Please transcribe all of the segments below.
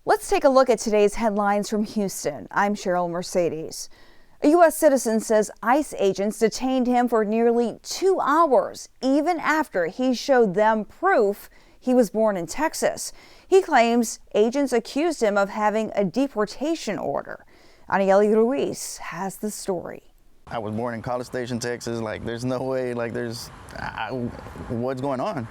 Let's take a look at today's headlines from Houston. I'm Cheryl Mercedes. A U.S. citizen says ICE agents detained him for nearly 2 hours, even after he showed them proof he was born in Texas. He claims agents accused him of having a deportation order. Anieli Ruiz has the story. I was born in College Station, Texas. There's no way, what's going on?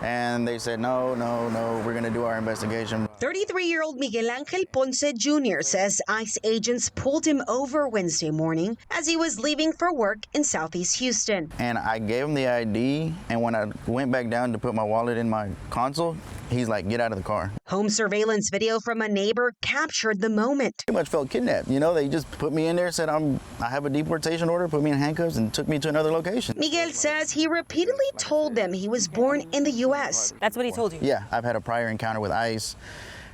And they said, no, we're going to do our investigation. 33-year-old Miguel Angel Ponce Jr. says ICE agents pulled him over Wednesday morning as he was leaving for work in Southeast Houston. And I gave him the ID, and when I went back down to put my wallet in my console, he's like, get out of the car. Home surveillance video from a neighbor captured the moment. Pretty much felt kidnapped. They just put me in there, said I have a deportation order, put me in handcuffs, and took me to another location. Miguel says he repeatedly told them he was born in the U.S. That's what he told you? Yeah, I've had a prior encounter with ICE.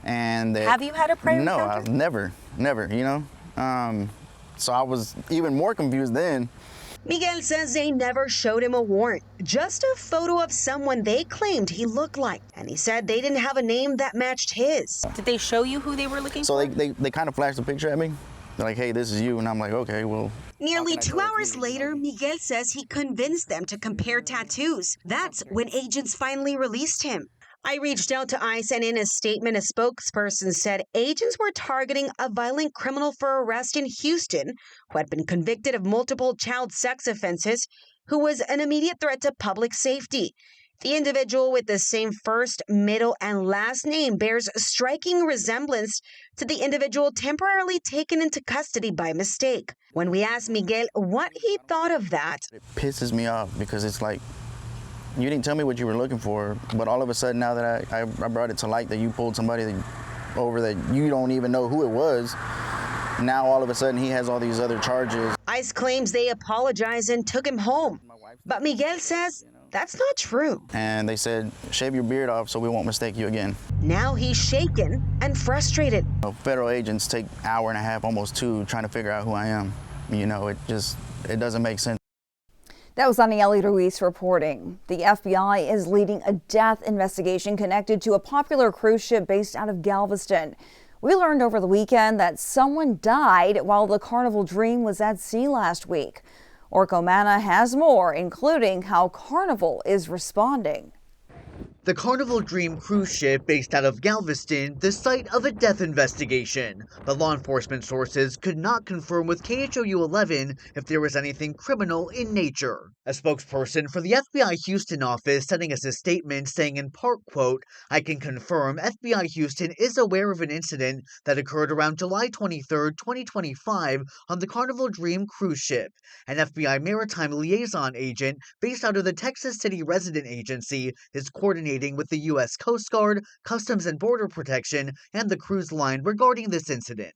And have you had a prior encounter? No, I've never, so I was even more confused then. Miguel says they never showed him a warrant, just a photo of someone they claimed he looked like. And he said they didn't have a name that matched his. Did they show you who they were looking for? So they kind of flashed a picture at me. They're like, hey, this is you. And I'm like, okay, well. Nearly 2 hours later, Miguel says he convinced them to compare tattoos. That's when agents finally released him. I reached out to ICE, and in a statement, a spokesperson said agents were targeting a violent criminal for arrest in Houston who had been convicted of multiple child sex offenses, who was an immediate threat to public safety. The individual with the same first, middle, and last name bears a striking resemblance to the individual temporarily taken into custody by mistake. When we asked Miguel what he thought of that, it pisses me off because it's like, you didn't tell me what you were looking for, but all of a sudden now that I brought it to light that you pulled somebody over that you don't even know who it was, now all of a sudden he has all these other charges. ICE claims they apologized and took him home, but Miguel says that's not true. And they said, shave your beard off so we won't mistake you again. Now he's shaken and frustrated. Federal agents take an hour and a half, almost 2, trying to figure out who I am. It doesn't make sense. That was Anieli Ruiz reporting. The FBI is leading a death investigation connected to a popular cruise ship based out of Galveston. We learned over the weekend that someone died while the Carnival Dream was at sea last week. Orko Manna has more, including how Carnival is responding. The Carnival Dream cruise ship based out of Galveston, the site of a death investigation. But law enforcement sources could not confirm with KHOU 11 if there was anything criminal in nature. A spokesperson for the FBI Houston office sending us a statement saying in part, quote, I can confirm FBI Houston is aware of an incident that occurred around July 23, 2025 on the Carnival Dream cruise ship. An FBI maritime liaison agent based out of the Texas City Resident Agency is coordinating with the U.S. Coast Guard, Customs and Border Protection, and the cruise line regarding this incident.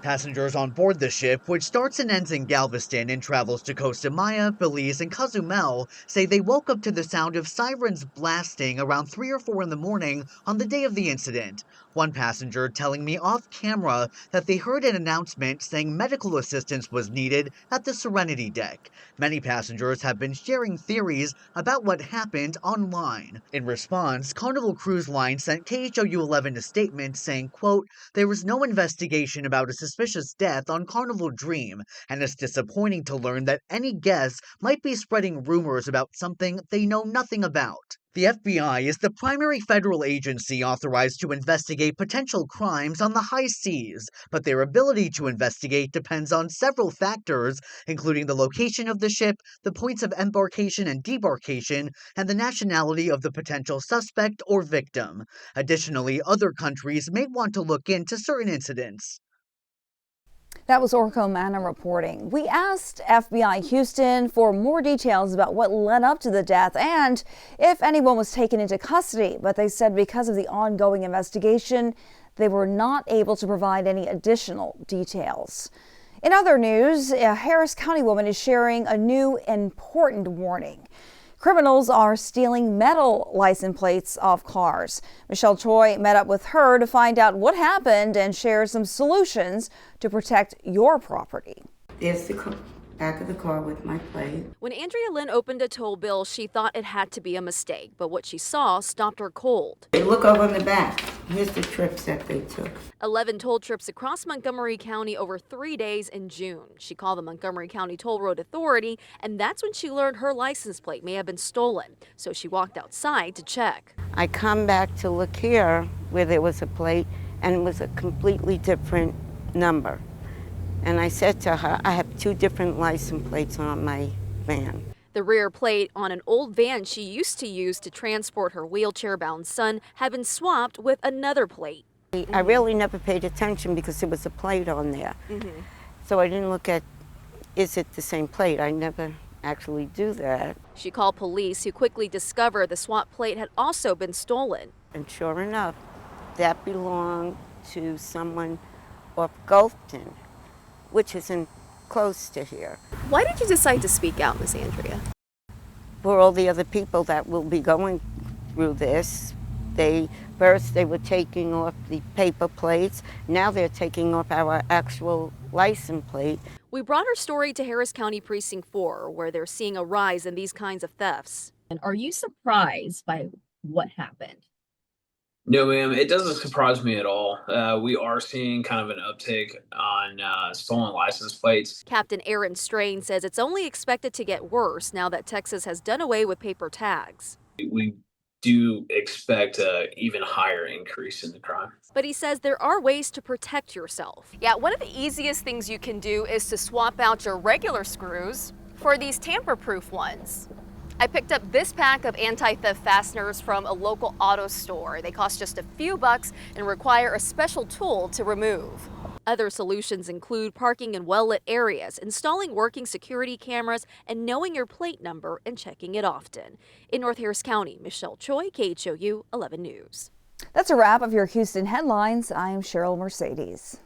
Passengers on board the ship, which starts and ends in Galveston and travels to Costa Maya, Belize, and Cozumel, say they woke up to the sound of sirens blasting around 3 or 4 in the morning on the day of the incident. One passenger telling me off camera that they heard an announcement saying medical assistance was needed at the Serenity deck. Many passengers have been sharing theories about what happened online. In response, Carnival Cruise Line sent KHOU 11 a statement saying, quote, there was no investigation about a suspicious death on Carnival Dream, and it's disappointing to learn that any guests might be spreading rumors about something they know nothing about. The FBI is the primary federal agency authorized to investigate potential crimes on the high seas, but their ability to investigate depends on several factors, including the location of the ship, the points of embarkation and debarkation, and the nationality of the potential suspect or victim. Additionally, other countries may want to look into certain incidents. That was Orko Manna reporting. We asked FBI Houston for more details about what led up to the death and if anyone was taken into custody, but they said because of the ongoing investigation, they were not able to provide any additional details. In other news, a Harris County woman is sharing a new important warning. Criminals are stealing metal license plates off cars. Michelle Choi met up with her to find out what happened and share some solutions to protect your property. There's back of the car with my plate. When Andrea Lynn opened a toll bill, she thought it had to be a mistake, but what she saw stopped her cold. They look over on the back. Here's the trips that they took. 11 toll trips across Montgomery County over 3 days in June. She called the Montgomery County Toll Road Authority, and that's when she learned her license plate may have been stolen. So she walked outside to check. I come back to look here where there was a plate, and it was a completely different number. And I said to her, I have 2 different license plates on my van. The rear plate on an old van she used to use to transport her wheelchair-bound son had been swapped with another plate. I really never paid attention because there was a plate on there. So I didn't look at, is it the same plate? I never actually do that. She called police, who quickly discovered the swap plate had also been stolen. And sure enough, that belonged to someone off Gulfton, which isn't close to here. Why did you decide to speak out, Miss Andrea? For all the other people that will be going through this, first they were taking off the paper plates, now they're taking off our actual license plate. We brought her story to Harris County Precinct 4, where they're seeing a rise in these kinds of thefts. And are you surprised by what happened? No, ma'am, it doesn't surprise me at all. We are seeing kind of an uptick on stolen license plates. Captain Aaron Strain says it's only expected to get worse now that Texas has done away with paper tags. We do expect an even higher increase in the crime. But he says there are ways to protect yourself. Yeah, one of the easiest things you can do is to swap out your regular screws for these tamper-proof ones. I picked up this pack of anti-theft fasteners from a local auto store. They cost just a few bucks and require a special tool to remove. Other solutions include parking in well-lit areas, installing working security cameras, and knowing your plate number and checking it often. In North Harris County, Michelle Choi, KHOU 11 News. That's a wrap of your Houston headlines. I'm Cheryl Mercedes.